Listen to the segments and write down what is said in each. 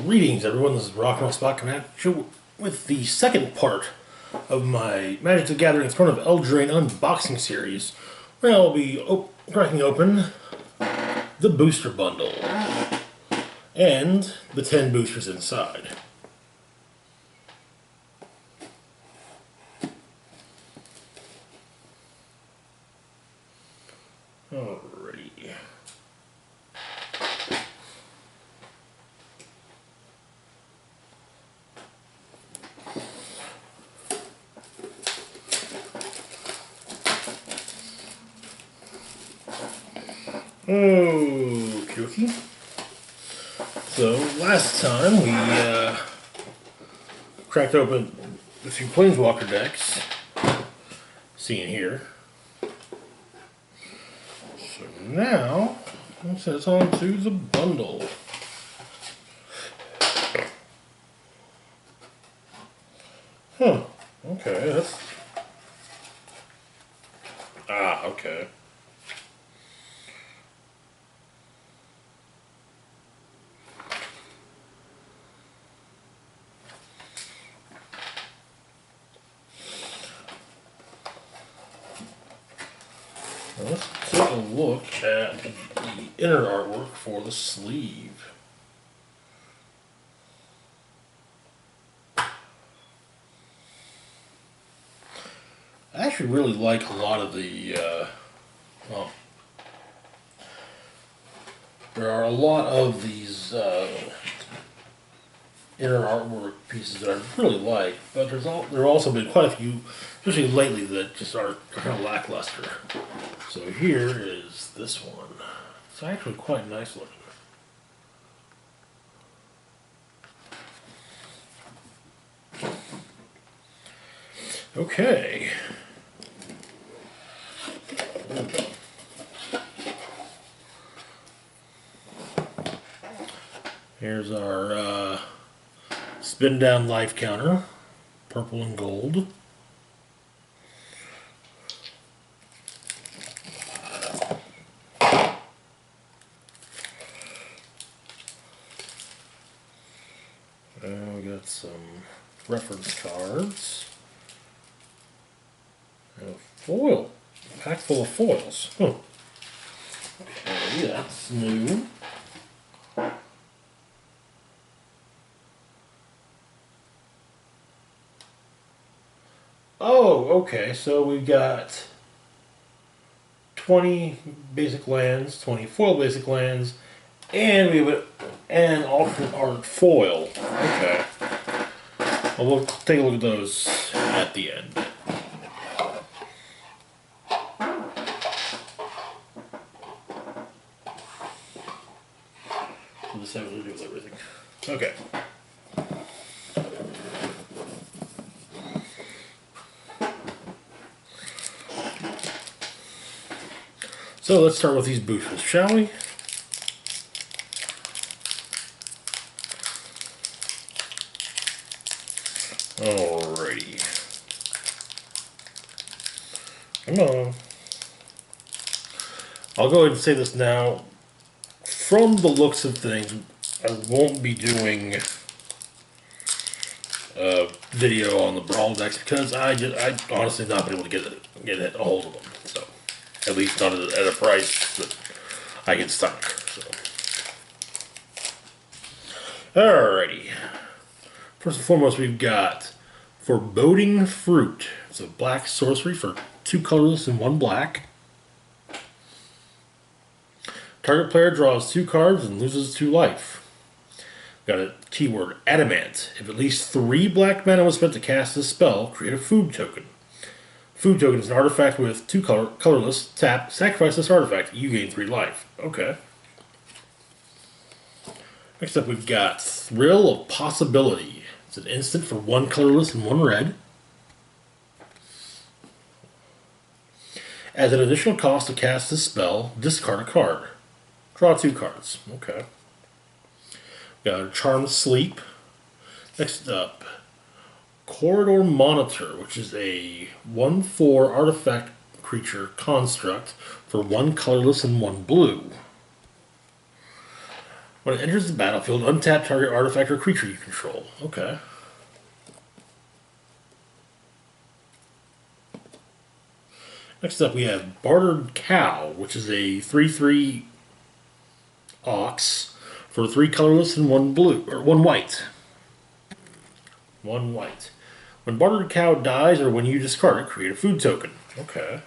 Greetings everyone, this is Rock and Roll Spot coming at you with the second part of my Magic the Gathering Throne of Eldraine unboxing series, where I'll be cracking open the booster bundle and the 10 boosters inside. Alrighty. Okie. So last time we cracked open a few Planeswalker decks, seen here. So now let's head on to the bundle. Huh. Okay, that's okay. Let's take a look at the inner artwork for the sleeve. I actually really like a lot of the, well, there are a lot of these inner artwork pieces that I really like, but there have also been quite a few, especially lately, that just are kind of lackluster. So here is this one. It's actually quite nice looking. Okay. Here's our spin down life counter, purple and gold. And we got some reference cards. And a foil. A pack full of foils. Huh. Okay, that's new. Oh, okay, so we've got 20 basic lands, 20 foil basic lands, and we have an alternate art foil. Okay. Well, we'll take a look at those at the end. We'll just have to do with everything. Okay. So let's start with these boosters, shall we? Alrighty. Come on. I'll go ahead and say this now. From the looks of things, I won't be doing a video on the Brawl decks because I honestly not been able to get a hold of them. So, at least not at a price that I can stomach. So. Alrighty. First and foremost, we've got Foreboding Fruit. It's a black sorcery for 2 colorless and 1 black. Target player draws 2 cards and loses 2 life. Got a keyword Adamant. If at least 3 black mana was spent to cast this spell, create a food token. Food token is an artifact with 2 colorless. Tap, sacrifice this artifact. You gain 3 life. Okay. Next up, we've got Thrill of Possibility. It's an instant for 1 colorless and 1 red. As an additional cost to cast this spell, discard a card. Draw 2 cards. Okay. Got a Charmed Sleep. Next up, Corridor Monitor, which is a 1/4 artifact creature construct for 1 colorless and 1 blue. When it enters the battlefield, untap target artifact or creature you control. Okay. Next up, we have Bartered Cow, which is a 3/3 ox for 3 colorless and 1 blue, or 1 white. 1 white. When Bartered Cow dies or when you discard it, create a food token. Okay.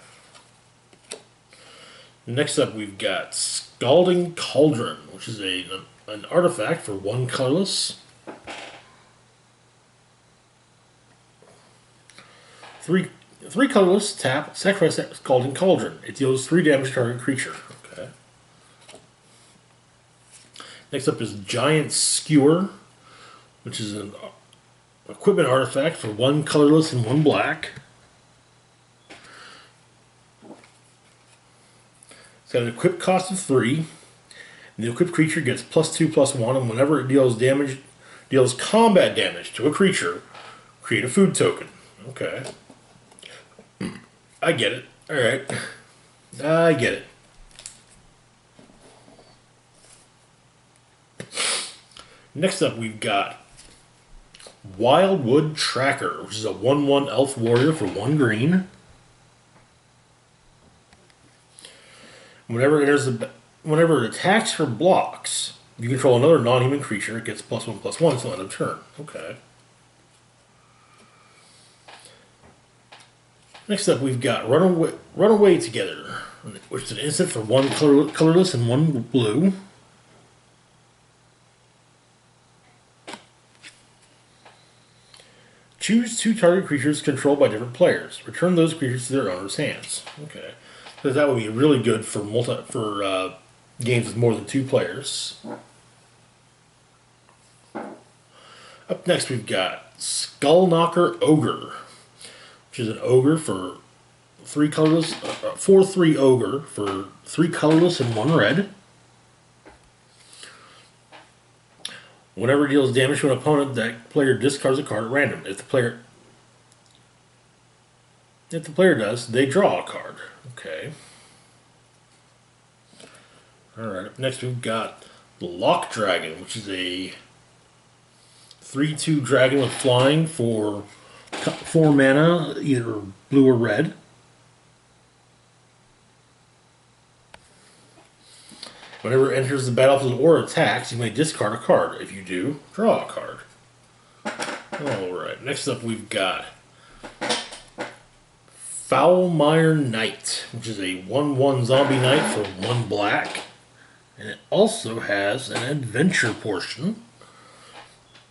Next up, we've got Scalding Cauldron, which is an artifact for 1 colorless. 3 colorless, tap, sacrifice that Scalding Cauldron. It deals 3 damage to target creature. Okay. Next up is Giant Skewer, which is an equipment artifact for 1 colorless and 1 black. It's got an equip cost of 3. And the equipped creature gets +2/+1, and whenever it deals combat damage to a creature, create a food token. Okay. I get it. Alright. I get it. Next up, we've got Wildwood Tracker, which is a 1/1 elf warrior for 1 green. Whenever it attacks or blocks, you control another non-human creature. It gets +1/+1 until end of turn. Okay. Next up, we've got Run Away Together, which is an instant for 1 colorless and 1 blue. Choose 2 target creatures controlled by different players. Return those creatures to their owner's hands. Okay, so that would be really good for games with more than 2 players. Up next, we've got Skullknocker Ogre, which is an ogre for 3 colorless, 4/3 ogre for 3 colorless and 1 red. Whenever it deals damage to an opponent, that player discards a card at random. If the player does, they draw a card. Okay. Alright, up next we've got the Lock Dragon, which is a 3/2 dragon with flying for 4 mana, either blue or red. Whenever it enters the battlefield or attacks, you may discard a card. If you do, draw a card. Alright, next up we've got Foulmire Knight, which is a 1/1 zombie knight for 1 black. And it also has an adventure portion.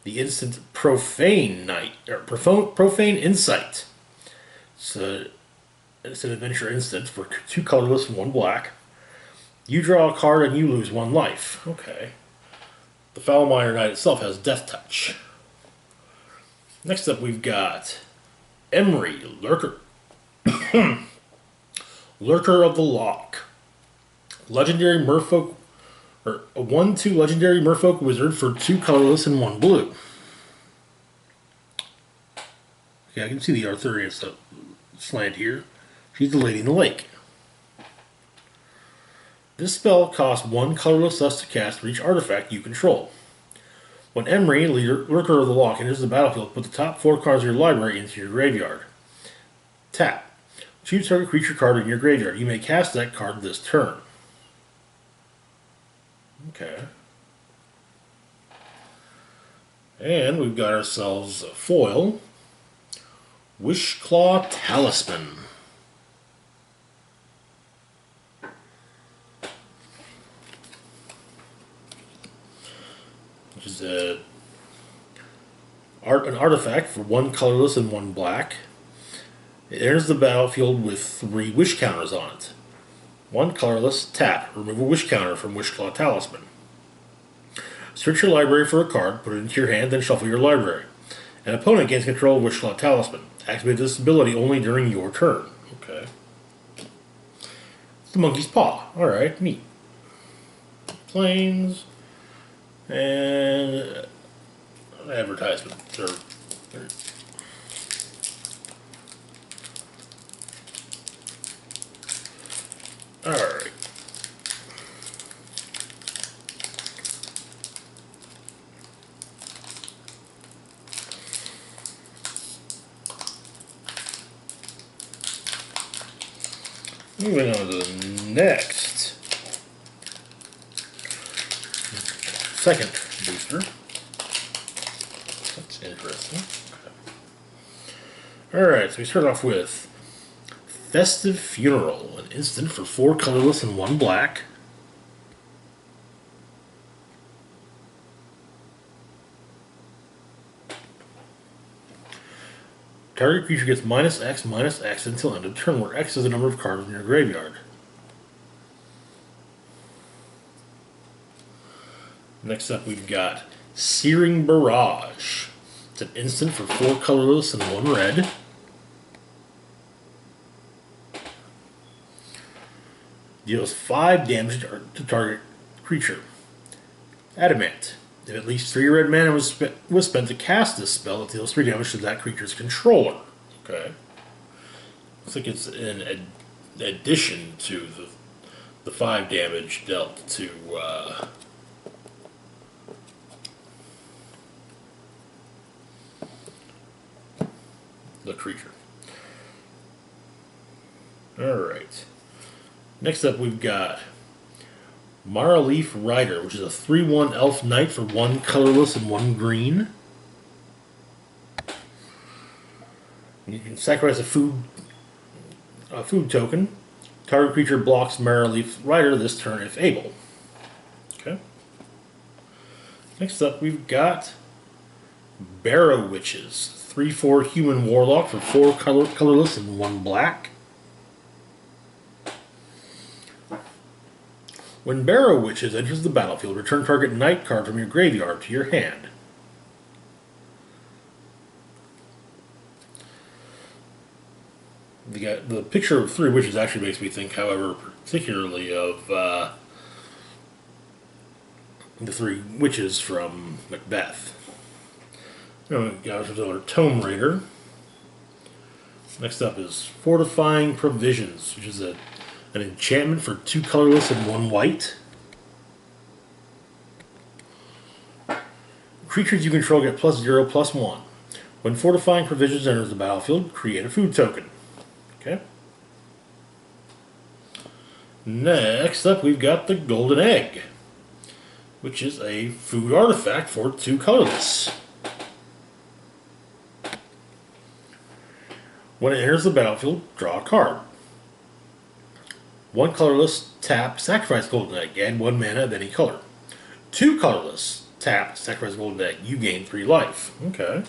The instant Profane Knight, or Profane Insight. So it's an adventure instant for 2 colorless and 1 black. You draw a card and you lose 1 life. Okay. The Foulmire Knight itself has Death Touch. Next up we've got Emery, Lurker. Lurker of the Lock. Legendary Merfolk, or a 1/2 legendary Merfolk wizard for 2 colorless and 1 blue. Okay, I can see the Arthurian slant here. She's the Lady in the Lake. This spell costs 1 colorless less to cast for each artifact you control. When Emery, Lurker of the Lock, enters the battlefield, put the top 4 cards of your library into your graveyard. Tap. Choose target creature card in your graveyard. You may cast that card this turn. Okay. And we've got ourselves a foil. Wishclaw Talisman. Which is an artifact for 1 colorless and 1 black. It enters the battlefield with 3 wish counters on it. 1 colorless, tap. Remove a wish counter from Wishclaw Talisman. Search your library for a card, put it into your hand, then shuffle your library. An opponent gains control of Wishclaw Talisman. Activate this ability only during your turn. Okay. The Monkey's Paw. Alright, neat. Planes. And advertisement. Alright. Moving on to the next second booster. That's interesting. Alright, so we start off with Festive Funeral, an instant for 4 colorless and 1 black. Target creature gets -X until end of turn, where X is the number of cards in your graveyard. Next up, we've got Searing Barrage. It's an instant for 4 colorless and 1 red. Deals 5 damage to target creature. Adamant. If at least 3 red mana was spent to cast this spell, it deals 3 damage to that creature's controller. Okay. Looks like it's in addition to the 5 damage dealt to the creature. Alright. Next up, we've got Maraleaf Rider, which is a 3/1 elf knight for 1 colorless and 1 green. You can sacrifice a food token. Target creature blocks Maraleaf Rider this turn if able. Okay. Next up, we've got Barrow Witches, 3/4 human warlock for 4 colorless and 1 black. When Barrow Witches enters the battlefield, return target knight card from your graveyard to your hand. The picture of 3 witches actually makes me think, however, particularly of the 3 witches from Macbeth. We got another Tome Raider. Next up is Fortifying Provisions, which is an enchantment for 2 colorless and 1 white. Creatures you control get +0/+1. When Fortifying Provisions enters the battlefield, create a food token. Okay. Next up, we've got the Golden Egg, which is a food artifact for 2 colorless. When it enters the battlefield, draw a card. 1 colorless, tap, sacrifice Golden Egg, add 1 mana of any color. 2 colorless, tap, sacrifice Golden Egg, you gain 3 life. Okay.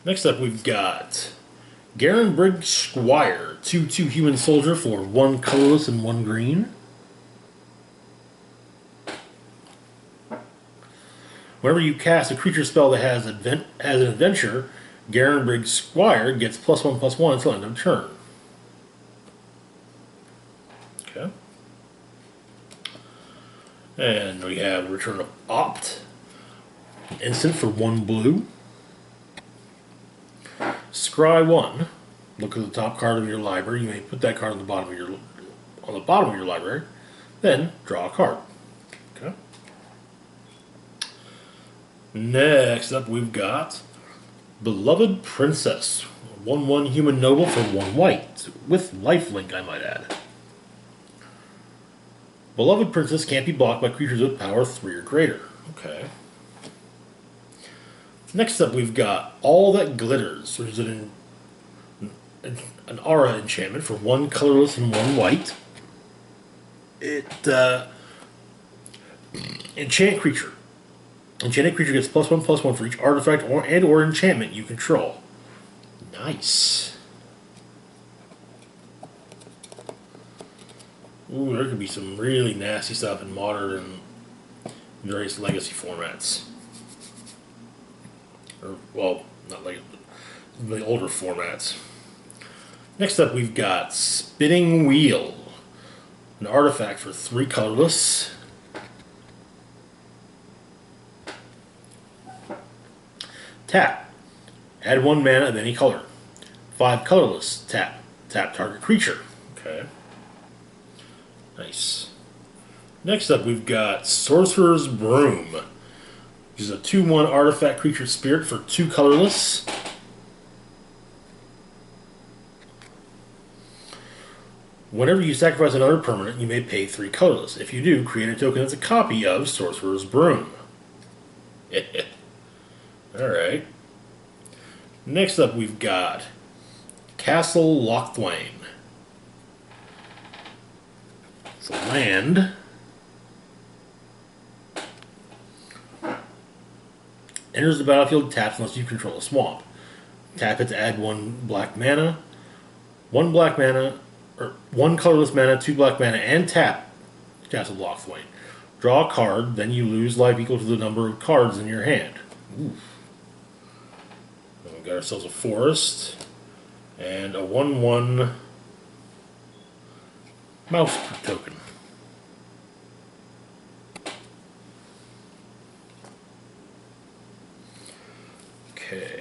Next up, we've got Garenbrig Squire, 2/2 human soldier for 1 colorless and 1 green. Whenever you cast a creature spell that has an adventure, Garenbrig Squire gets +1/+1 until end of turn. Okay. And we have Return of Opt, instant for 1 blue. Scry 1. Look at the top card of your library. You may put that card on the bottom of your library. Then draw a card. Okay. Next up, we've got Beloved Princess, 1/1 human noble for 1 white with lifelink, I might add. Beloved Princess can't be blocked by creatures with power 3 or greater. Okay. Next up, we've got All That Glitters, which is an aura enchantment for 1 colorless and 1 white. It enchant creature. Enchanted creature gets +1/+1 for each artifact or enchantment you control. Nice. Ooh, there could be some really nasty stuff in Modern and various Legacy formats. Or, well, not like the older formats. Next up, we've got Spinning Wheel, an artifact for 3 colorless. Tap. Add 1 mana of any color. 5 colorless. Tap. Tap target creature. Okay. Nice. Next up, we've got Sorcerer's Broom. Which is a 2/1 artifact creature spirit for 2 colorless. Whenever you sacrifice another permanent, you may pay 3 colorless. If you do, create a token that's a copy of Sorcerer's Broom. Alright. Next up, we've got Castle Locthwain. It's a land. Enters the battlefield tapped unless you control a swamp. Tap it to add 1 black mana, 1 black mana, or 1 colorless mana, 2 black mana, and tap Castle Locthwain. Draw a card, then you lose life equal to the number of cards in your hand. Oof. Then we got ourselves a forest and a 1/1 mouse token. Okay.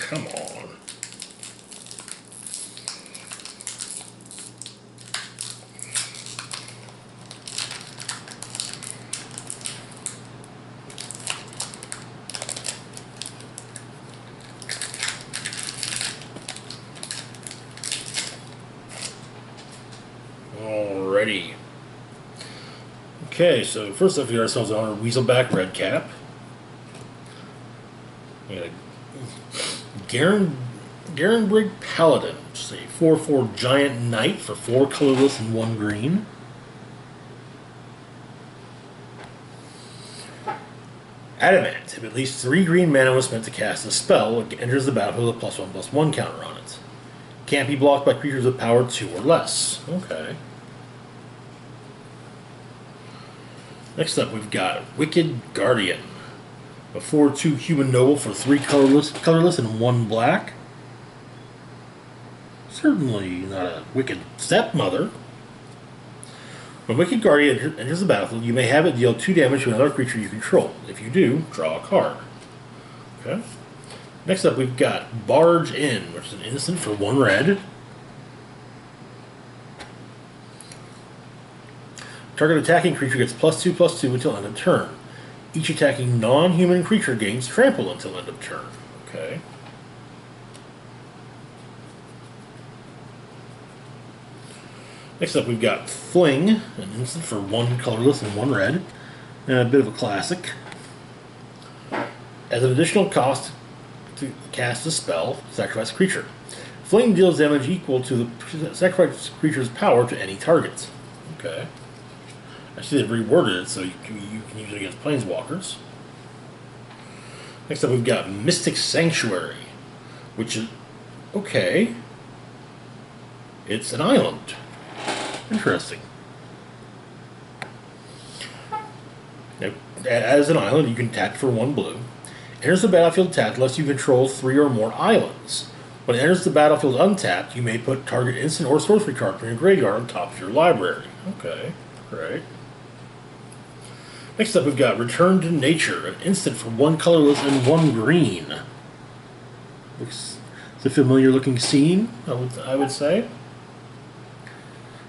Come on. Alrighty. Okay, so first up we got ourselves on our Weaselback Redcap. We got a Garenbrig Paladin, which is a 4/4 giant knight for 4 colorless and 1 green. Adamant. If at least 3 green mana was spent to cast a spell, it enters the battlefield with a +1/+1 counter on it. Can't be blocked by creatures of power 2 or less. Okay. Next up, we've got Wicked Guardian. A 4/2 human noble for 3 colorless and 1 black. Certainly not a wicked stepmother. When Wicked Guardian enters the battlefield, you may have it deal 2 damage to another creature you control. If you do, draw a card. Okay. Next up, we've got Barge In, which is an instant for 1 red. Target attacking creature gets +2/+2 until end of turn. Each attacking non-human creature gains trample until end of turn. Okay. Next up, we've got Fling, an instant for 1 colorless and 1 red. And a bit of a classic. As an additional cost to cast a spell, sacrifice a creature. Fling deals damage equal to the sacrifice creature's power to any target. Okay. Actually, they've reworded it so you can use it against planeswalkers. Next up, we've got Mystic Sanctuary, which is okay. It's an island. Interesting. Now, as an island, you can tap for 1 blue. Enters the battlefield tapped unless you control 3 or more islands. When it enters the battlefield untapped, you may put target instant or sorcery card from your graveyard on top of your library. Okay, great. Next up, we've got Return to Nature, an instant for 1 colorless and 1 green. It's a familiar-looking scene, I would say.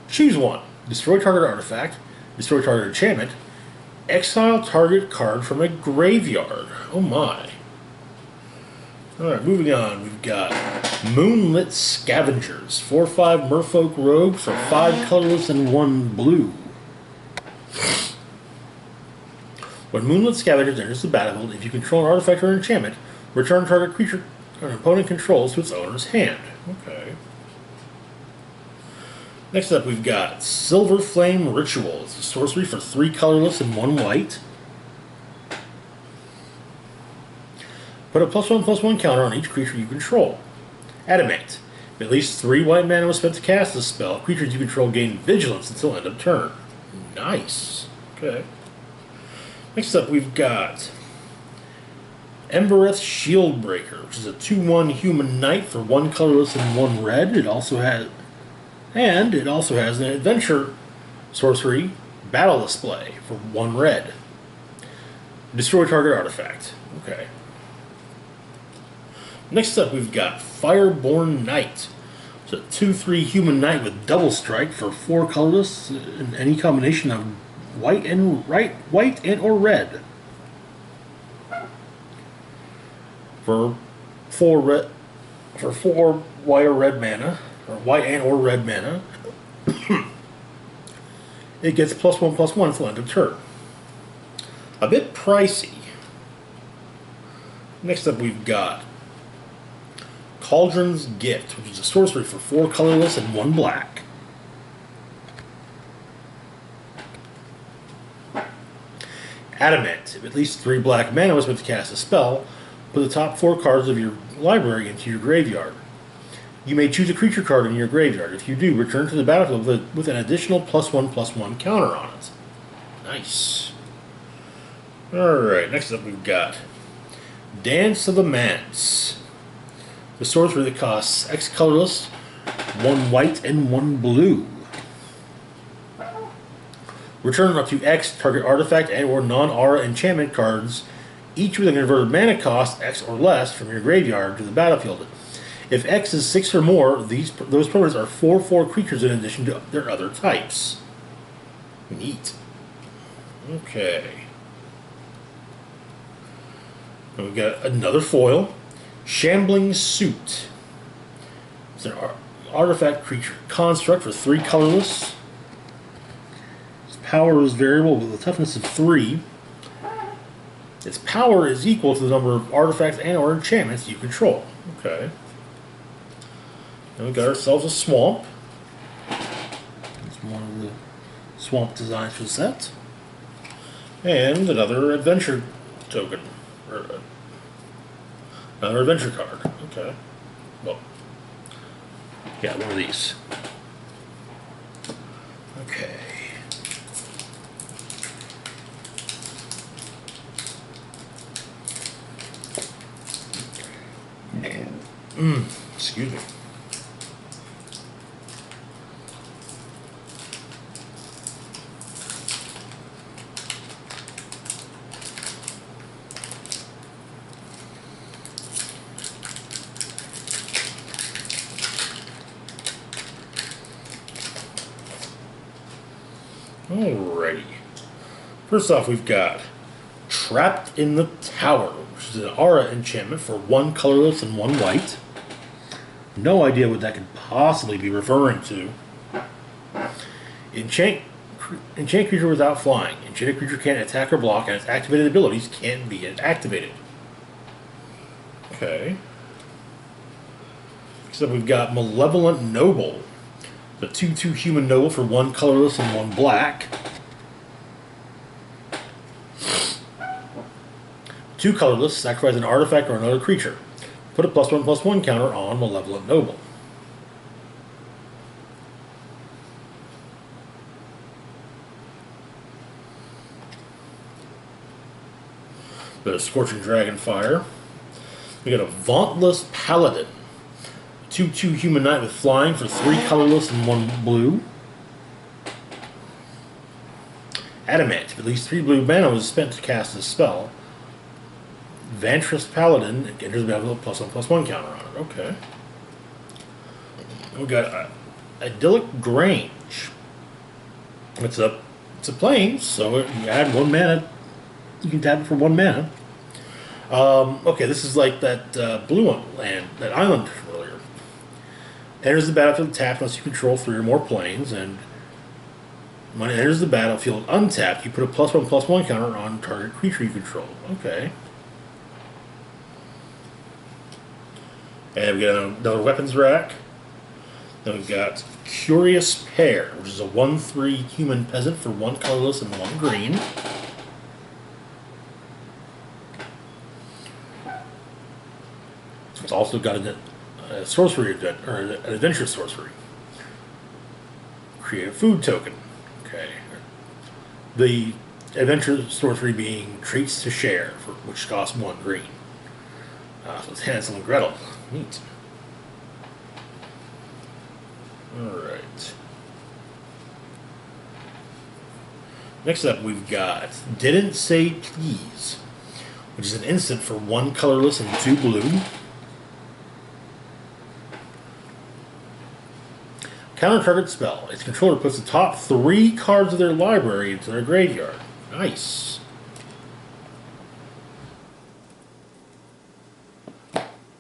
Choose 1. Destroy target artifact, destroy target enchantment, exile target card from a graveyard. Oh my. Alright, moving on. We've got Moonlit Scavengers, 4/5 Merfolk Rogues for 5 colorless and 1 blue. When Moonlit Scavengers enters the battlefield, if you control an artifact or enchantment, return target creature an opponent controls to its owner's hand. Okay. Next up, we've got Silver Flame Ritual. It's a sorcery for 3 colorless and 1 white. Put a +1/+1 counter on each creature you control. Adamant. If at least 3 white mana was spent to cast this spell, creatures you control gain vigilance until end of turn. Nice. Okay. Next up, we've got Embereth Shieldbreaker, which is a 2/1 human knight for 1 colorless and 1 red. It also has an adventure sorcery battle display for 1 red. Destroy target artifact. Okay. Next up, we've got Fireborn Knight, It's a 2/3 human knight with double strike for 4 colorless in any combination of white and or red. For 4 white or red mana, or white and or red mana, it gets +1/+1 until end of turn. A bit pricey. Next up, we've got Cauldron's Gift, which is a sorcery for 4 colorless and 1 black. Adamant. If at least 3 black mana was meant to cast a spell, put the top 4 cards of your library into your graveyard. You may choose a creature card in your graveyard. If you do, return to the battlefield with an additional +1/+1 counter on it. Nice. Alright, next up we've got Dance of the Manse. The sorcery that costs X colorless, 1 white and 1 blue. Return up to X target artifact and or non-aura enchantment cards, each with a converted mana cost X or less, from your graveyard to the battlefield. If X is 6 or more, those permanents are 4/4 creatures in addition to their other types. Neat. Okay. And we've got another foil. Shambling Suit. It's an artifact creature construct for 3 colorless. Its power is variable with a toughness of 3. Its power is equal to the number of artifacts and or enchantments you control. Okay. And we got ourselves a swamp. It's one of the swamp designs for the set. And another adventure token. Or another adventure card. Okay. Well, yeah, one of these. Okay. Excuse me. Alrighty. First off, we've got Trapped in the Tower, which is an aura enchantment for 1 colorless and 1 white. No idea what that could possibly be referring to. Enchant creature without flying. Enchanted creature can't attack or block, and its activated abilities can't be activated. Okay. Next up, we've got Malevolent Noble. The 2/2 human noble for 1 colorless and 1 black. 2 colorless, sacrifice an artifact or another creature. Put a +1/+1 counter on Malevolent Noble. Bit of Scorching Dragonfire. We got a Vauntless Paladin. 2/2 human knight with flying for 3 colorless and 1 blue. Adamant. If at least 3 blue mana was spent to cast this spell, Vantress Paladin enters the battlefield with a +1/+1 counter on it. Okay. We got Idyllic Grange. It's a plains, so you add 1 mana. You can tap it for 1 mana. Okay, this is like that blue land, that island earlier. Enters the battlefield tapped unless you control 3 or more planes, and when it enters the battlefield untapped, you put a +1/+1 counter on target creature you control. Okay. And we got another weapons rack. Then we've got Curious Pair, which is a 1/3 human peasant for 1 colorless and 1 green. It's also got a sorcery event, or an adventure sorcery. Create a food token. Okay. The adventure sorcery being Treats to Share, which costs 1 green. So it's Hansel and Gretel. Neat. Alright. Next up, we've got Didn't Say Please, which is an instant for 1 colorless and 2 blue. Counter target spell. Its controller puts the top 3 cards of their library into their graveyard. Nice.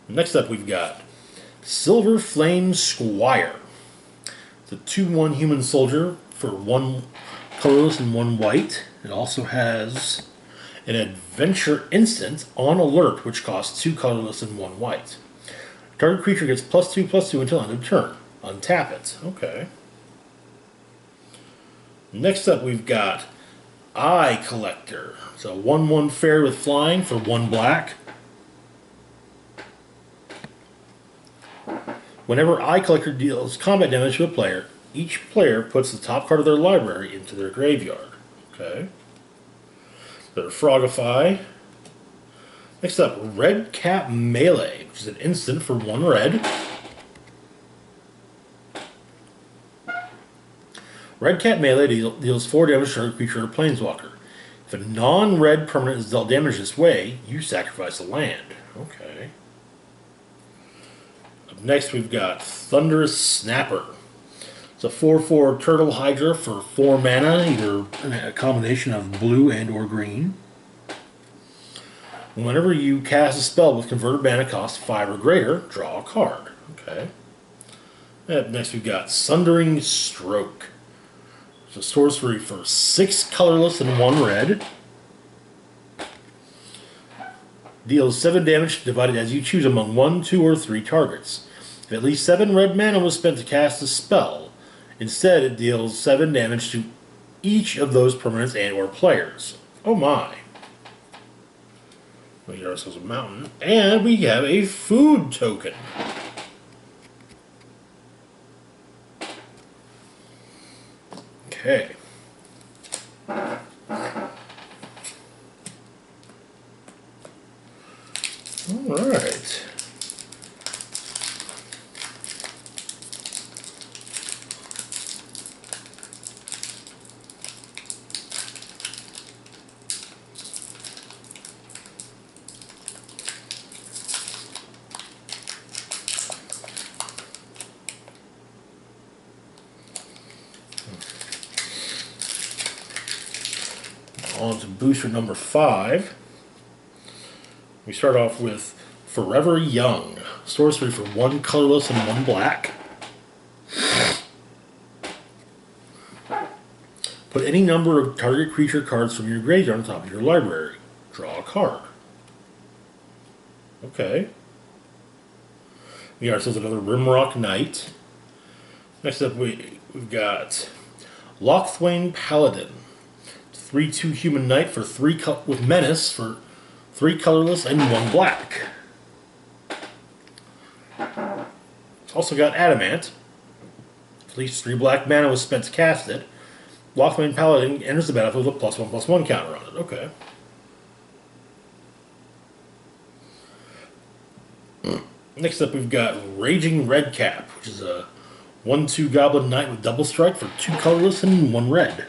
Next up we've got Silver Flame Squire. It's a 2/1 human soldier for 1 colorless and 1 white. It also has an adventure instant on alert, which costs 2 colorless and 1 white. Target creature gets +2/+2 until end of turn. Untap it. Okay. Next up we've got Eye Collector. It's a 1/1 fairy with flying for 1 black. Whenever Eye Collector deals combat damage to a player, each player puts the top card of their library into their graveyard. Okay. Their Frogify. Next up, Red Cap Melee, which is an instant for 1 red. Red Cap Melee deals 4 damage to a creature or planeswalker. If a non-red permanent is dealt damage this way, you sacrifice a land. Okay. Up next we've got Thunderous Snapper. It's a 4/4 Turtle Hydra for 4 mana, either a combination of blue and or green. Whenever you cast a spell with converted mana cost 5 or greater, draw a card. Okay. Up next we've got Sundering Stroke. It's a sorcery for 6 colorless and 1 red. Deals 7 damage divided as you choose among 1, 2, or 3 targets. If at least 7 red mana was spent to cast a spell, instead it deals 7 damage to each of those permanents and or players. Oh my. We get ourselves a mountain, and we have a food token. Okay. All right. On to booster number 5. We start off with Forever Young. Sorcery for 1 colorless and 1 black. Put any number of target creature cards from your graveyard on top of your library. Draw a card. Okay. We got ourselves another Rimrock Knight. Next up we've got Lochthwain Paladin. 3/2 human knight for 3 with menace for 3 colorless and 1 black. It's also got Adamant. At least 3 black mana was spent to cast it. Lochthwain Paladin enters the battlefield with a +1/+1 counter on it. Okay. Next up we've got Raging Redcap, which is a 1/2 goblin knight with double strike for 2 colorless and 1 red.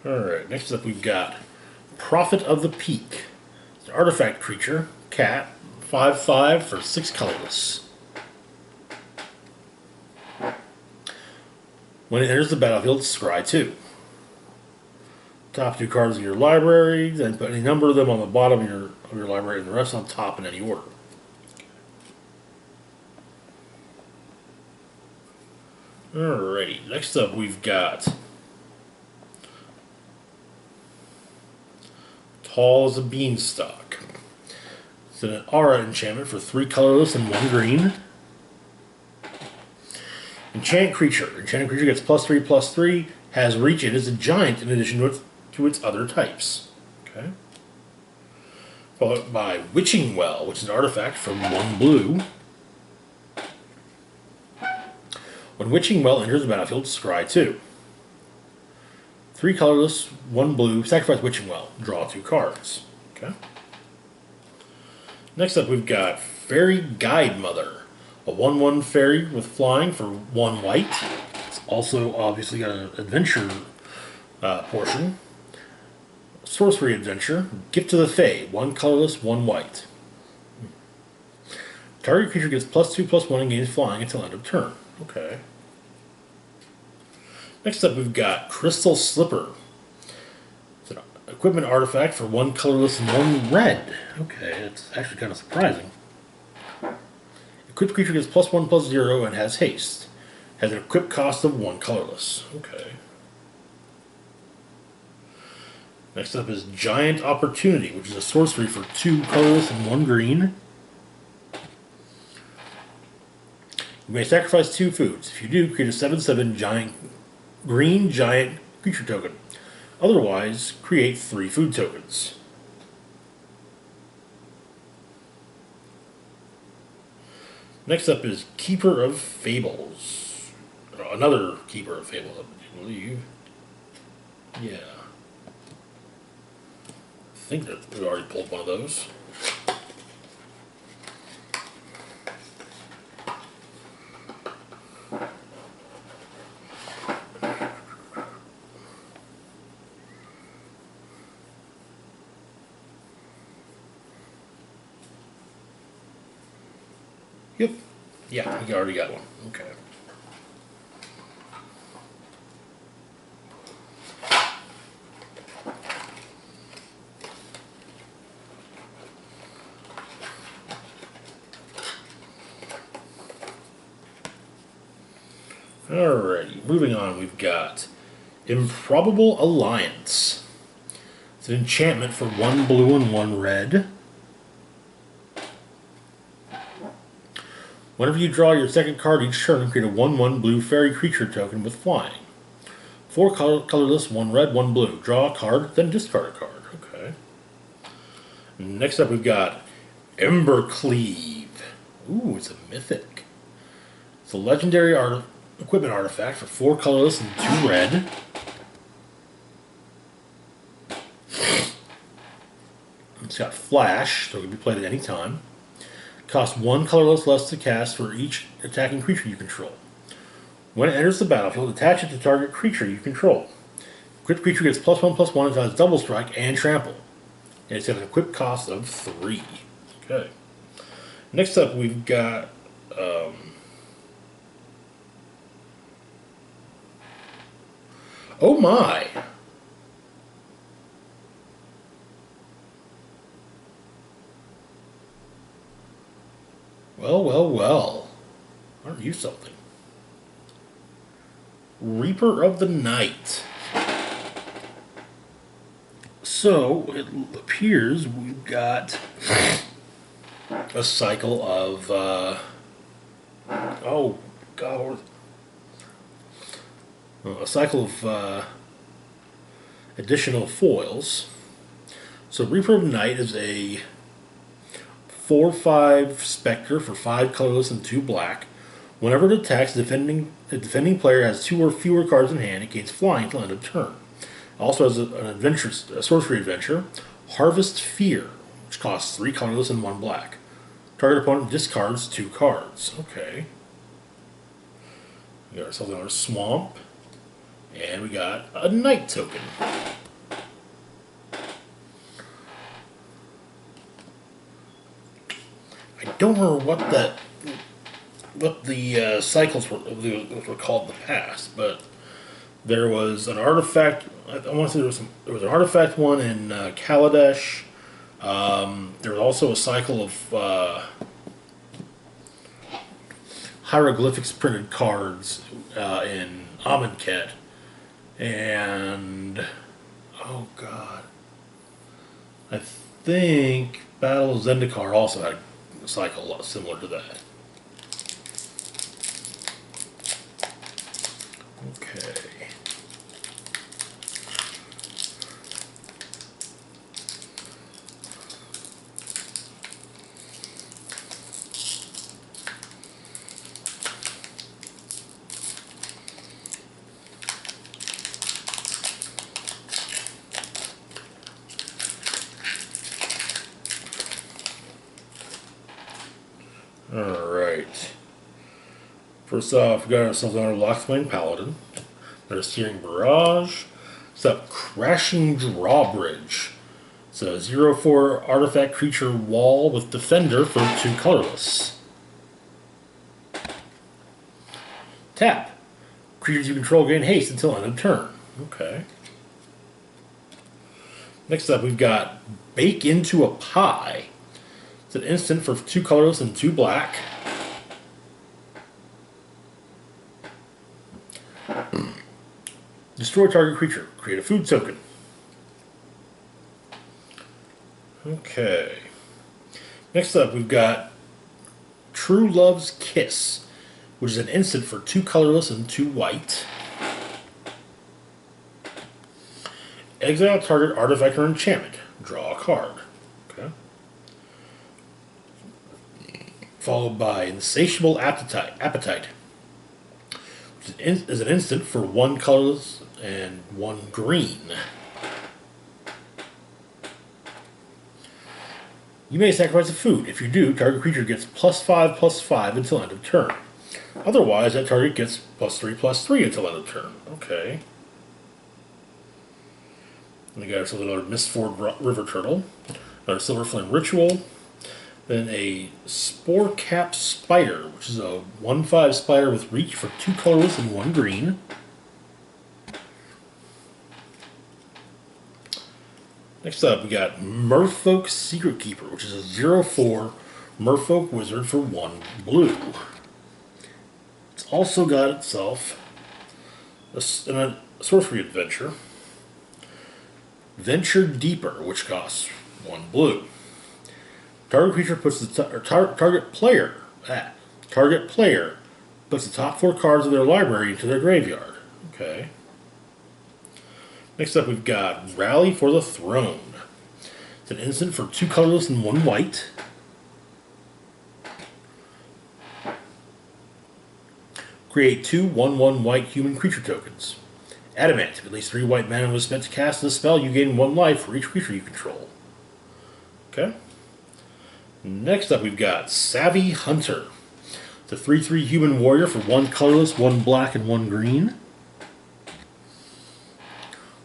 Alright, next up we've got Prophet of the Peak. It's an artifact creature, cat, 5/5 for 6 colorless. When it enters the battlefield, scry 2. Top 2 cards of your library, then put any number of them on the bottom of your library and the rest on top in any order. Alrighty, next up we've got Tall as a Beanstalk. It's an aura enchantment for 3 colorless and 1 green. Enchant creature. Enchanted creature gets +3/+3, has reach, and is a giant in addition to its other types. Okay. Followed by Witching Well, which is an artifact for 1 blue. When Witching Well enters the battlefield, scry 2. 3 colorless, 1 blue, sacrifice Witching Well, draw 2 cards. Okay. Next up we've got Fairy Guide Mother, a 1/1 fairy with flying for 1 white. It's also obviously got an adventure portion. Sorcery adventure, Gift to the Fae, 1 colorless, 1 white. Target creature gets +2/+1 and gains flying until end of turn. Okay. Next up, we've got Crystal Slipper. It's an equipment artifact for 1 colorless and 1 red. Okay, it's actually kind of surprising. Equipped creature gets +1/+0 and has haste. Has an equip cost of 1 colorless. Okay. Next up is Giant Opportunity, which is a sorcery for 2 colorless and 1 green. You may sacrifice 2 foods. If you do, create a 7/7 green giant creature token. Otherwise, create 3 food tokens. Next up is Keeper of Fables. Another Keeper of Fables, I believe. Yeah. I think that we already pulled one of those. Yep. Yeah, we already got one. Okay. Alrighty, moving on, we've got Improbable Alliance. It's an enchantment for 1 blue and 1 red. Whenever you draw your second card each turn, create a 1/1 blue fairy creature token with flying. 4 colorless, 1 red, 1 blue. Draw a card, then discard a card. Okay. Next up, we've got Embercleave. Ooh, it's a mythic. It's a legendary equipment artifact for 4 colorless and 2 red. It's got flash, so it can be played at any time. Costs 1 colorless less to cast for each attacking creature you control. When it enters the battlefield, attach it to target creature you control. Equipped creature gets +1/+1 and has double strike and trample. And it's got an equipped cost of 3. Okay. Next up, we've got oh my! Well, well, well. Aren't you something? Reaper of the Night. So, it appears we've got a cycle of, oh, God. A cycle of additional foils. So, Reaper of the Night is a 4/5 Spectre for 5 colorless and 2 black. Whenever it attacks, the defending player has 2 or fewer cards in hand. It gains flying until end of turn. It also has a sorcery adventure, Harvest Fear, which costs 3 colorless and 1 black. Target opponent discards 2 cards. Okay. We got ourselves another Swamp, and we got a Night token. I don't remember what the cycles were called in the past, but there was an artifact. I want to say there was an artifact one in Kaladesh. There was also a cycle of hieroglyphics printed cards in Amonkhet, and oh god, I think Battle of Zendikar also had a cycle similar to that. Okay. Alright. First off, we got ourselves another Locksplane Paladin. Another Searing Barrage. It's a Crashing Drawbridge. It's a 0/4 artifact creature wall with Defender for 2 colorless. Tap. Creatures you control gain haste until end of turn. Okay. Next up, we've got Bake Into a Pie. It's an instant for 2 colorless and 2 black. Destroy target creature. Create a food token. Okay. Next up, we've got True Love's Kiss, which is an instant for 2 colorless and 2 white. Exile target artifact or enchantment. Draw a card. Okay. Followed by Insatiable Appetite, which is an instant for 1 colorless and 1 green. You may sacrifice a food. If you do, target creature gets +5/+5 until end of turn. Otherwise, that target gets +3/+3 until end of turn. Okay. And we got ourselves another Mistford River Turtle, another Silver Flame Ritual, then a Spore Cap Spider, which is a 1/5 spider with reach for 2 colorless and 1 green. Next up, we got Merfolk Secret Keeper, which is a 0/4 Merfolk Wizard for 1 blue. It's also got itself a sorcery adventure, Venture Deeper, which costs 1 blue. Target creature puts the target player puts the top 4 cards of their library into their graveyard. Okay. Next up, we've got Rally for the Throne. It's an instant for 2 colorless and 1 white. Create 2 1/1 white human creature tokens. Adamant. If at least 3 white mana was spent to cast this spell, you gain 1 life for each creature you control. Okay. Next up, we've got Savvy Hunter. It's a 3/3 human warrior for 1 colorless, 1 black, and 1 green.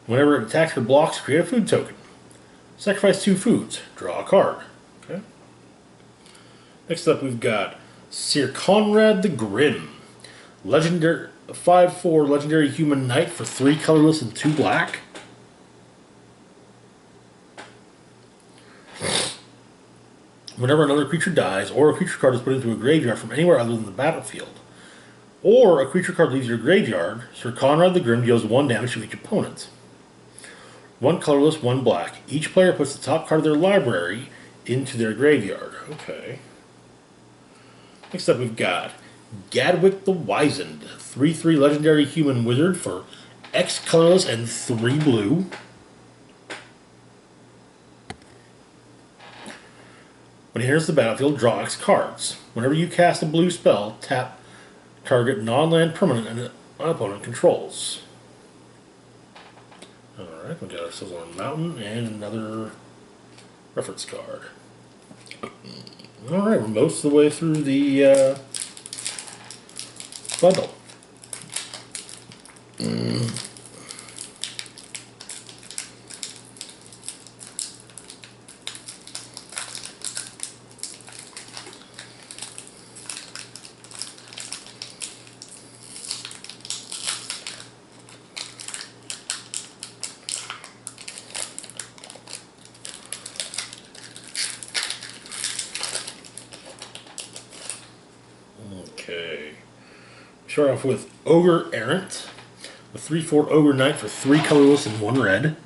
Whenever it attacks or blocks, create a food token. Sacrifice 2 foods. Draw a card. Okay. Next up, we've got Sir Conrad the Grim. Legendary 5/4 legendary human knight for 3 colorless and 2 black. Whenever another creature dies, or a creature card is put into a graveyard from anywhere other than the battlefield, or a creature card leaves your graveyard, Sir Conrad the Grim deals 1 damage to each opponent. 1 colorless, 1 black. Each player puts the top card of their library into their graveyard. Okay. Next up, we've got Gadwick the Wizened. 3/3 legendary human wizard for X colorless and 3 blue. When he enters the battlefield, draw X cards. Whenever you cast a blue spell, tap target non-land permanent an opponent controls. Alright, we got ourselves on a mountain and another reference card. Alright, we're most of the way through the bundle. Okay. Start off with Ogre Errant. A 3/4 Ogre Knight for 3 colorless and 1 red.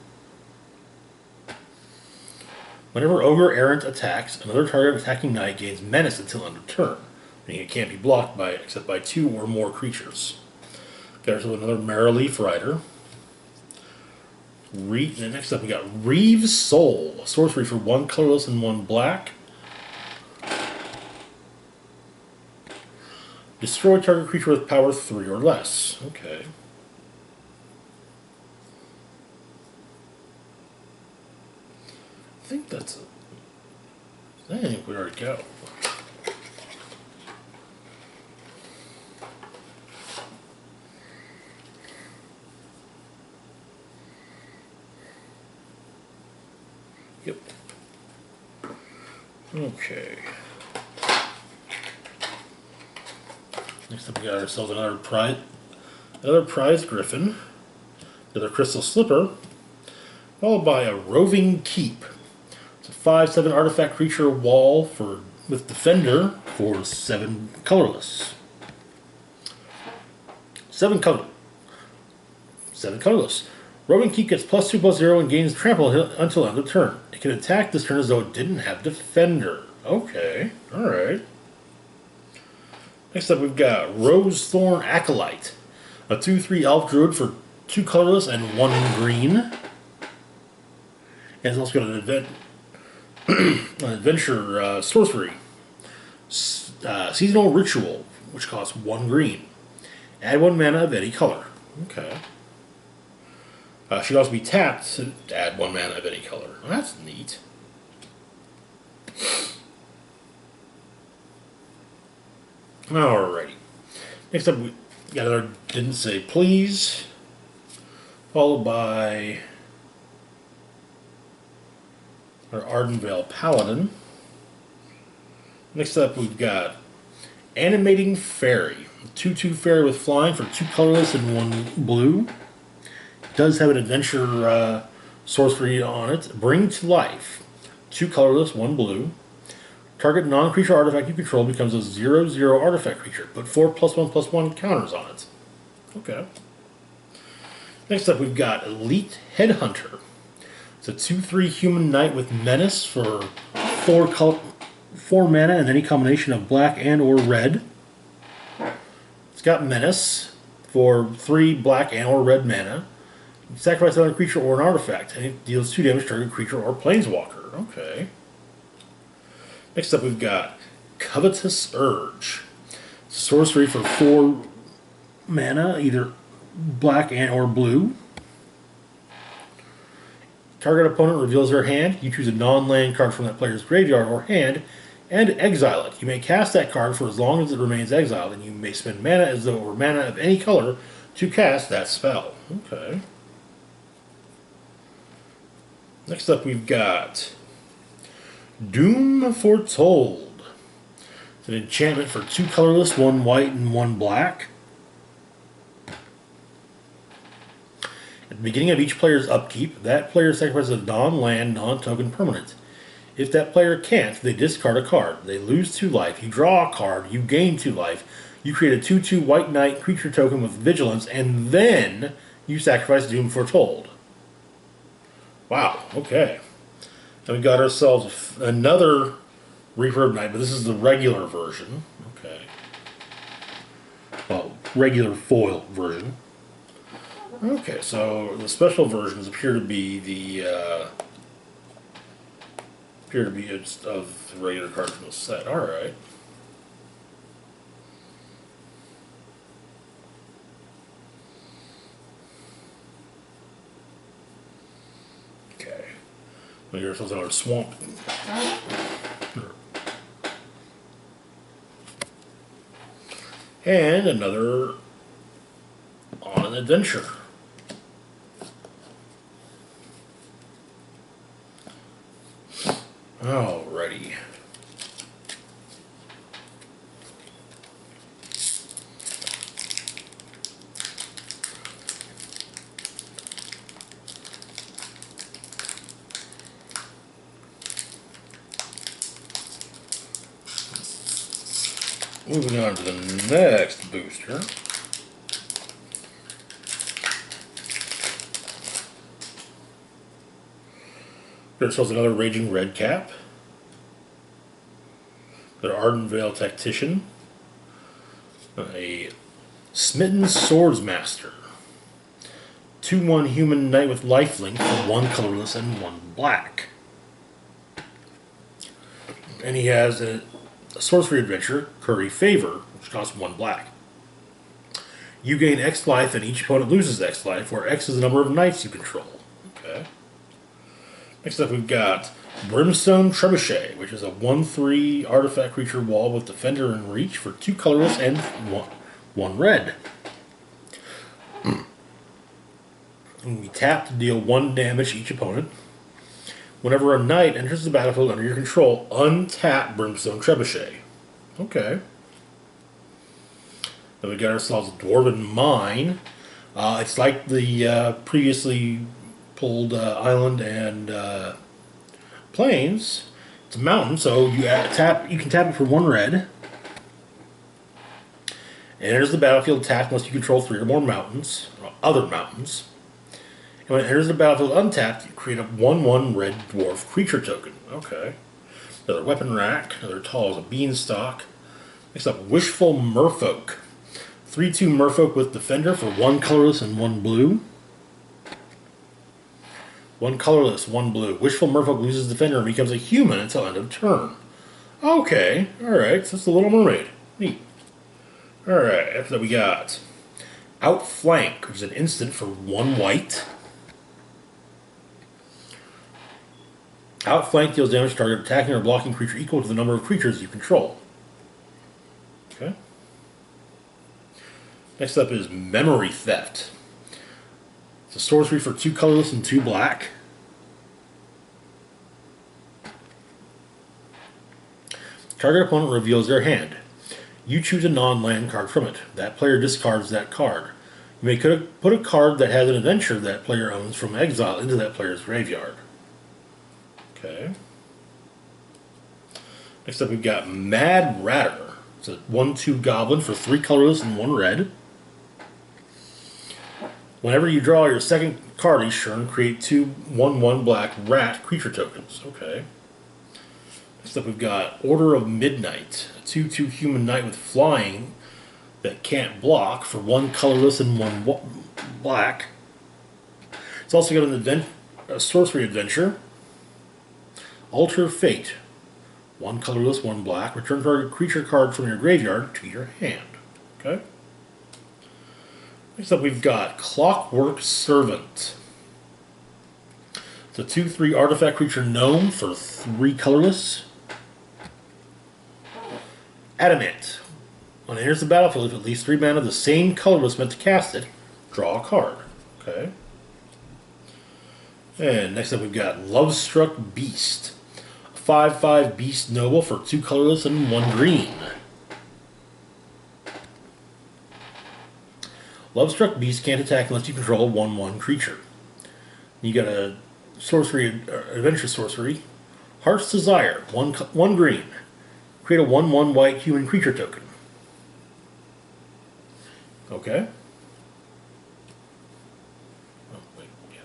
Whenever Ogre Errant attacks, another target attacking knight gains menace until end of turn, meaning it can't be blocked except by 2 or more creatures. Got ourselves another Maraleaf Rider. And next up we got Reeve's Soul, a sorcery for 1 colorless and 1 black. Destroy target creature with power 3 or less. Okay. I think that's it. I think we already go. Yep. Okay. Next up we got ourselves another prize griffin, another crystal slipper, followed by a roving keep. It's a 5/7 artifact creature wall with defender for 7 colorless. 7 color. 7 colorless. Roving Keep gets +2/+0 and gains trample until end of turn. It can attack this turn as though it didn't have defender. Okay, alright. Next up we've got Rosethorn Acolyte. A 2/3 elf druid for 2 colorless and 1 green. And it's also got an adventure sorcery. Seasonal Ritual, which costs 1 green. Add 1 mana of any color. Okay. She'd also be tapped to add 1 mana of any color. Well, that's neat. Alrighty. Next up, we got our Didn't Say Please, followed by our Ardenvale Paladin. Next up, we've got Animating Fairy. 2/2 fairy with flying for 2 colorless and 1 blue. It does have an adventure sorcery on it. Bring to life. 2 colorless, 1 blue. Target non-creature artifact you control becomes a 0/0 artifact creature. Put 4 +1/+1 counters on it. Okay. Next up, we've got Elite Headhunter. It's a 2/3 human knight with menace for 4 mana and any combination of black and or red. It's got menace for 3 black and or red mana. You can sacrifice another creature or an artifact, and it deals 2 damage to target creature or planeswalker. Okay. Next up, we've got Covetous Urge. It's a sorcery for 4 mana, either black and or blue. Target opponent reveals their hand. You choose a non-land card from that player's graveyard or hand and exile it. You may cast that card for as long as it remains exiled, and you may spend mana as though it were mana of any color to cast that spell. Okay. Next up, we've got Doom Foretold. It's an enchantment for 2 colorless, 1 white, and 1 black. At the beginning of each player's upkeep, that player sacrifices a non-land, non-token permanent. If that player can't, they discard a card. They lose 2 life. You draw a card. You gain 2 life. You create a 2/2 white knight creature token with vigilance, and then you sacrifice Doom Foretold. Wow, okay. And we got ourselves another Reaper of Night, but this is the regular version. Okay. Well, regular foil version. Okay, so the special versions appear to be just of the regular cards from the set. All right. Okay. We got ourselves another swamp. And another On an Adventure. Alrighty. Moving on to the next booster. Got ourselves another Raging Redcap. Got an Ardenvale Tactician. A Smitten Swordsmaster. 2/1 human knight with lifelink for 1 colorless and 1 black. And he has a sorcery adventure, Curry Favor, which costs 1 black. You gain X life and each opponent loses X life, where X is the number of knights you control. Okay. Next up we've got Brimstone Trebuchet, which is a 1/3 artifact creature wall with defender and reach for 2 colorless and 1 red. And you tap to deal 1 damage to each opponent. Whenever a knight enters the battlefield under your control, untap Brimstone Trebuchet. Okay. Then we got ourselves a Dwarven Mine. It's like the previously pulled island and plains. It's a mountain, so you can tap it for 1 red. It enters the battlefield tapped unless you control 3 or more mountains, or other mountains. And when it enters the battlefield untapped, you create a 1/1 red dwarf creature token. Okay. Another weapon rack, another tall as a beanstalk. Next up, Wishful Merfolk. 3/2 Merfolk with Defender for 1 colorless and 1 blue. 1 colorless, 1 blue. Wishful Merfolk loses Defender and becomes a human until end of turn. Okay, alright, so that's the Little Mermaid. Neat. Alright, after that we got Outflank, which is an instant for 1 white. Outflank deals damage to target attacking or blocking creature equal to the number of creatures you control. Okay. Next up is Memory Theft. It's a sorcery for 2 colorless and 2 black. Target opponent reveals their hand. You choose a non-land card from it. That player discards that card. You may put a card that has an adventure that player owns from exile into that player's graveyard. Okay. Next up we've got Mad Ratter. It's a 1/2 goblin for 3 colorless and 1 red. Whenever you draw your second card each turn, create 2 1/1 black rat creature tokens. Okay. Next up we've got Order of Midnight. A 2/2 human knight with flying that can't block for 1 colorless and 1 black. It's also got a sorcery adventure. Alter Fate. 1 colorless, 1 black. Return target creature card from your graveyard to your hand. Okay. Next up we've got Clockwork Servant. It's a 2/3 artifact creature gnome for 3 colorless. Adamant. When it enters the battlefield, if at least 3 mana of the same color was meant to cast it, draw a card. Okay. And next up we've got Lovestruck Beast. 5/5 Beast Noble for 2 colorless and 1 green. Lovestruck Beast can't attack unless you control a 1/1 creature. You got a sorcery, adventure sorcery. Heart's Desire, 1 green. Create a 1/1 white human creature token. Okay. Oh, wait, yeah,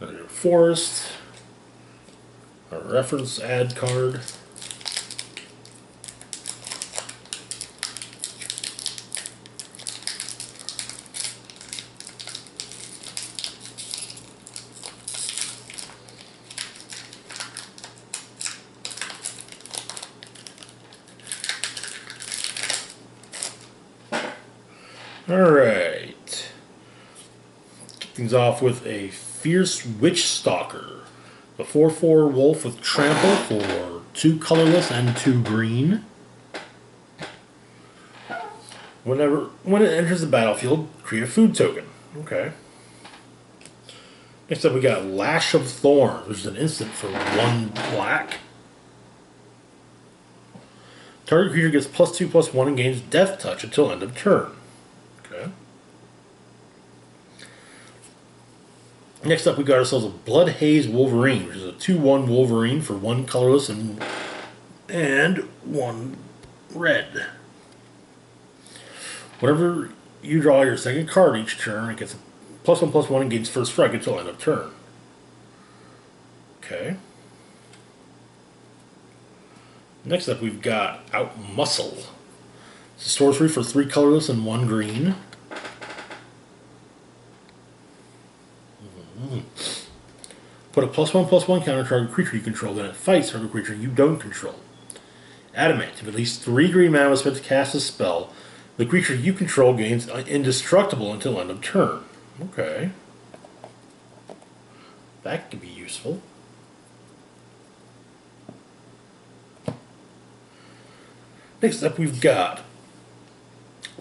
another forest. A reference add card. Alright. Kick things off with a Fierce Witch Stalker. A 4/4 wolf with trample for 2 colorless and 2 green. When it enters the battlefield, create a food token. Okay. Next up we got Lash of Thorns, which is an instant for 1 black. Target creature gets +2/+1 and gains Death Touch until end of turn. Okay. Next up we got ourselves a Blood Haze Wolverine, which is a 2/1 Wolverine for 1 colorless and 1 red. Whenever you draw your second card each turn, it gets +1/+1 and gains first strike until end of turn. Okay. Next up we've got Outmuscle. It's a sorcery for 3 colorless and 1 green. Put a +1/+1 counter target creature you control, then it fights target creature you don't control. Adamant. If at least 3 green mana was spent to cast a spell, the creature you control gains indestructible until end of turn. Okay. That could be useful. Next up we've got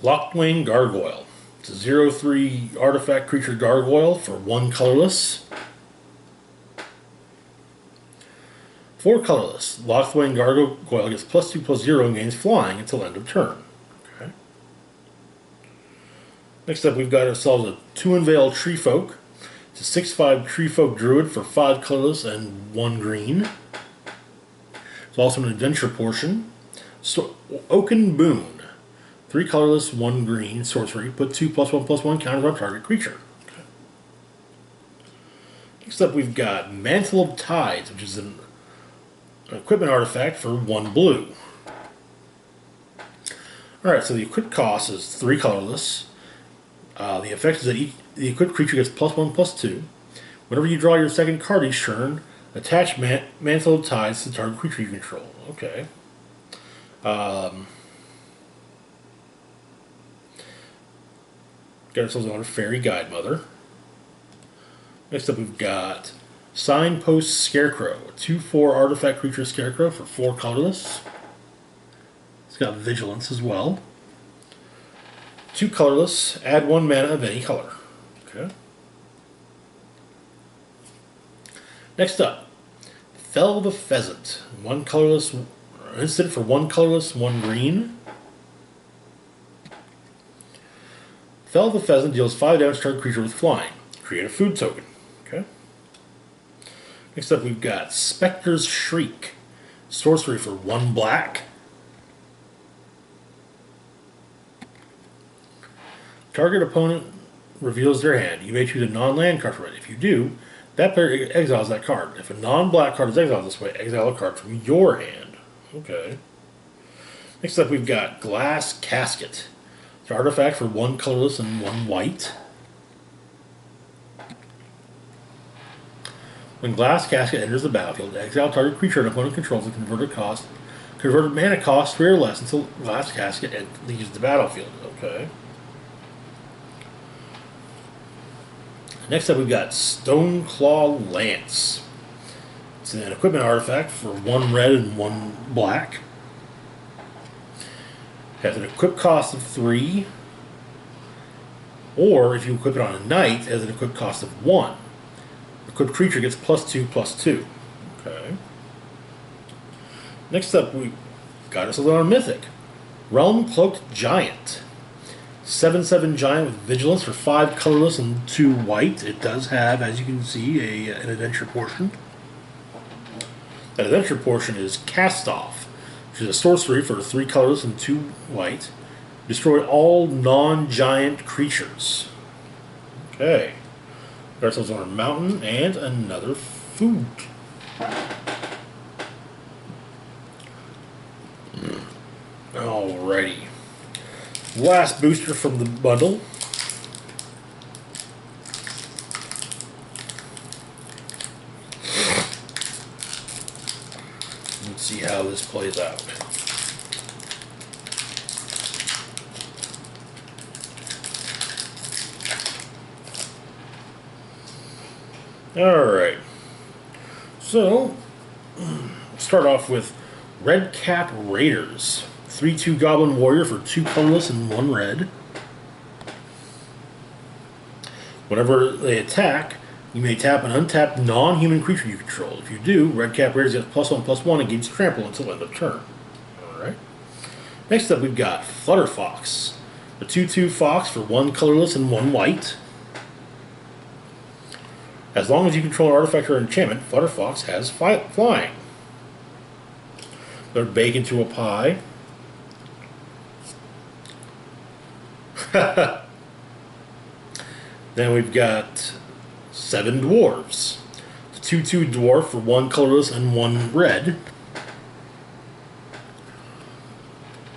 Lockwing Gargoyle. It's a 0/3 artifact creature gargoyle for 1 colorless. 4 colorless. Lockthwain Gargoyle gets +2/+0 and gains flying until end of turn. Okay. Next up, we've got ourselves a 2-Unveil Treefolk. It's a 6/5 Treefolk Druid for 5 colorless and 1 green. It's also an adventure portion. Oaken Boon. 3 colorless, 1 green, sorcery. Put 2/+1/+1 counters on target creature. Okay. Next up, we've got Mantle of Tides, which is an equipment artifact for 1 blue. Alright, so the equip cost is 3 colorless. The effect is that the equipped creature gets +1/+2. Whenever you draw your second card each turn, attach Mantle of Tides to the target creature you control. Okay. Got ourselves another Fairy Guide Mother. Next up, we've got Signpost Scarecrow, a 2/4 artifact creature scarecrow for 4 colorless. It's got vigilance as well. 2 colorless, add 1 mana of any color. Okay. Next up, Fell the Pheasant, 1 colorless, instant for 1 colorless, 1 green. Fell the Pheasant deals 5 damage to target creature with flying. Create a food token. Okay. Next up, we've got Spectre's Shriek, sorcery for 1 black. Target opponent reveals their hand. You may choose a non-land card from it. If you do, that player exiles that card. If a non-black card is exiled this way, exile a card from your hand. Okay. Next up, we've got Glass Casket. It's an artifact for 1 colorless and 1 white. When Glass Casket enters the battlefield, exile target creature an opponent controls a converted mana cost 3 or less until Glass Casket leaves the battlefield. Okay. Next up, we've got Stoneclaw Lance. It's an equipment artifact for 1 red and 1 black. It has an equip cost of 3. Or, if you equip it on a knight, it has an equip cost of 1. The equipped creature gets +2/+2. Okay. Next up, we got us a little mythic. Realm Cloaked Giant. 7/7 giant with vigilance for 5 colorless and 2 white. It does have, as you can see, an adventure portion. That adventure portion is Cast Off, which is a sorcery for 3 colorless and 2 white. Destroy all non-giant creatures. Okay. Got ourselves on a mountain and another food. Alrighty. Last booster from the bundle. Let's see how this plays out. Alright. So, start off with Red Cap Raiders. 3/2 Goblin Warrior for 2 colorless and 1 red. Whenever they attack, you may tap an untapped non-human creature you control. If you do, Red Cap Raiders get +1/+1 against trample until end of turn. Alright. Next up, we've got Flutter Fox. A 2/2 fox for 1 colorless and 1 white. As long as you control an artifact or enchantment, Flutter Fox has flying. They're baked into a pie. Then we've got 7 dwarves. The 2/2 dwarf for 1 colorless and 1 red.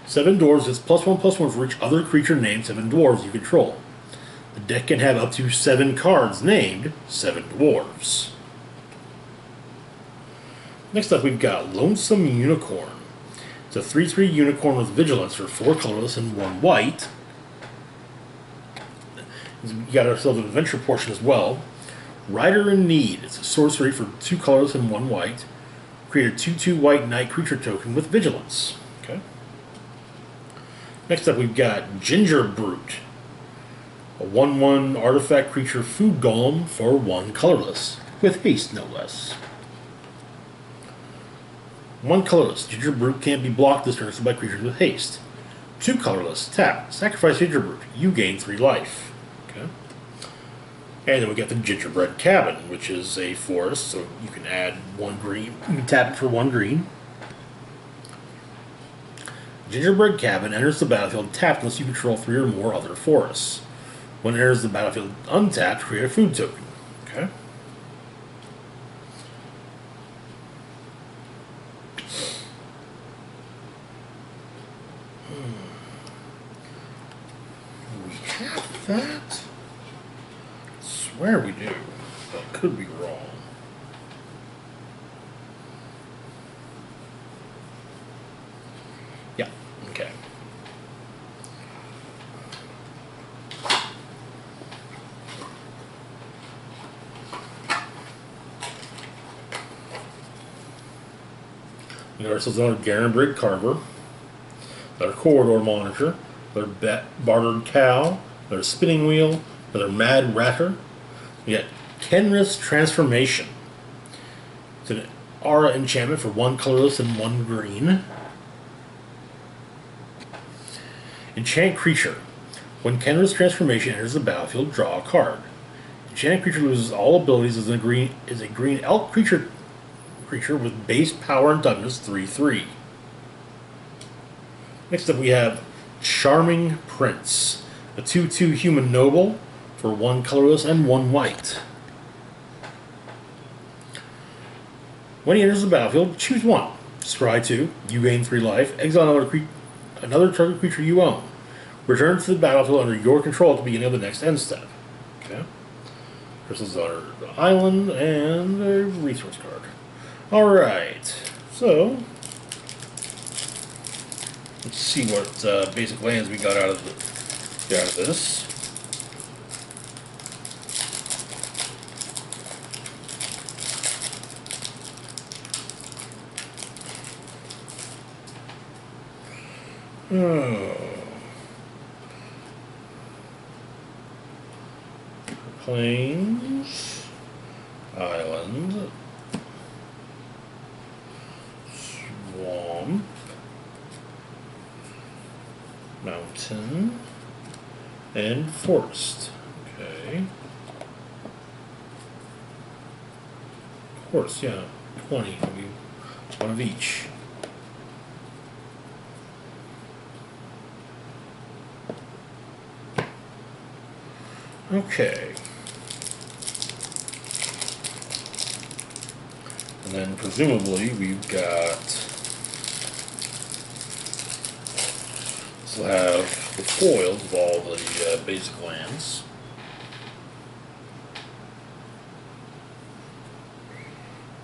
7 dwarves is +1/+1 for each other creature named 7 dwarves you control. The deck can have up to 7 cards named 7 dwarves. Next up, we've got Lonesome Unicorn. It's a 3/3 unicorn with vigilance for 4 colorless and 1 white. We got ourselves an adventure portion as well. Rider in Need. It's a sorcery for 2 colorless and 1 white. Create a 2/2 white knight creature token with vigilance. Okay. Next up, we've got Ginger Brute. A 1/1 artifact creature food golem for 1 colorless, with haste no less. 1 colorless, Ginger Brute can't be blocked this turn by creatures with haste. 2 colorless, tap, sacrifice Ginger Brute, you gain 3 life. Okay. And then we got the Gingerbread Cabin, which is a forest, so you can add 1 green. You can tap it for 1 green. Gingerbread Cabin enters the battlefield tapped unless you control 3 or more other forests. When it enters the battlefield untapped, create a food token. Okay. We have that? I swear we do, but could be wrong. Yeah, okay. We got ourselves another Garenbrig Carver, another Corridor Monitor, another Bartered Cow, another Spinning Wheel, another Mad Ratter. We got Kenris Transformation. It's an aura enchantment for 1 colorless and 1 green. Enchant Creature. When Kenris Transformation enters the battlefield, draw a card. Enchanted creature loses all abilities as a green elk creature with base power and toughness 3/3. Next up we have Charming Prince, a 2/2 human noble for 1 colorless and 1 white. When he enters the battlefield, choose 1. Scry 2, you gain 3 life, exile another target creature you own. Return to the battlefield under your control at the beginning of the next end step. Okay. Crystals are the island and a resource card. Alright, so let's see what basic lands we got out of this. Plains, island, swamp, mountain, and forest. Okay. Of course, yeah, 20. One of each. Okay. And then presumably we've got, this will have the foils of all the basic lands.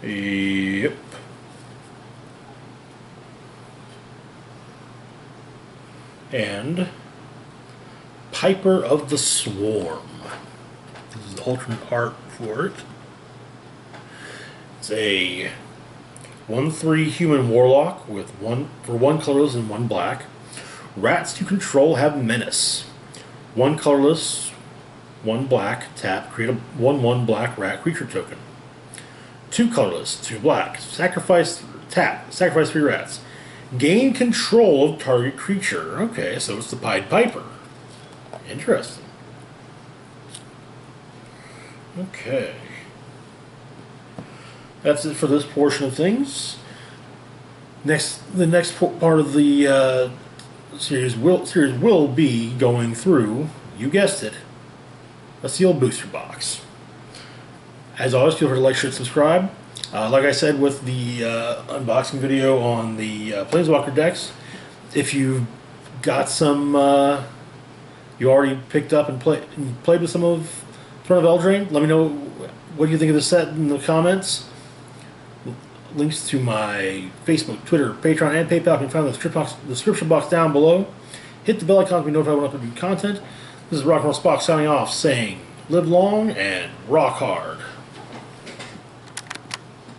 Yep. And Piper of the Swarm. This is the alternate art for it. It's a 1/3 human warlock with 1 colorless and 1 black. Rats you control have menace. 1 colorless, 1 black, tap, create a 1/1 black rat creature token. 2 colorless, 2 black, sacrifice 3 rats. Gain control of target creature. Okay, so it's the Pied Piper. Interesting. Okay. That's it for this portion of things. The next part of the series will be going through, you guessed it, a sealed booster box. As always, feel free to like, share, and subscribe. Like I said with the unboxing video on the Planeswalker decks, if you've got some you already picked up and played with some of Throne of Eldraine, let me know what you think of the set in the comments. Links to my Facebook, Twitter, Patreon, and PayPal can be found in the description box down below. Hit the bell icon to be notified when I upload new content. This is Rock and Roll Spock signing off, saying live long and rock hard.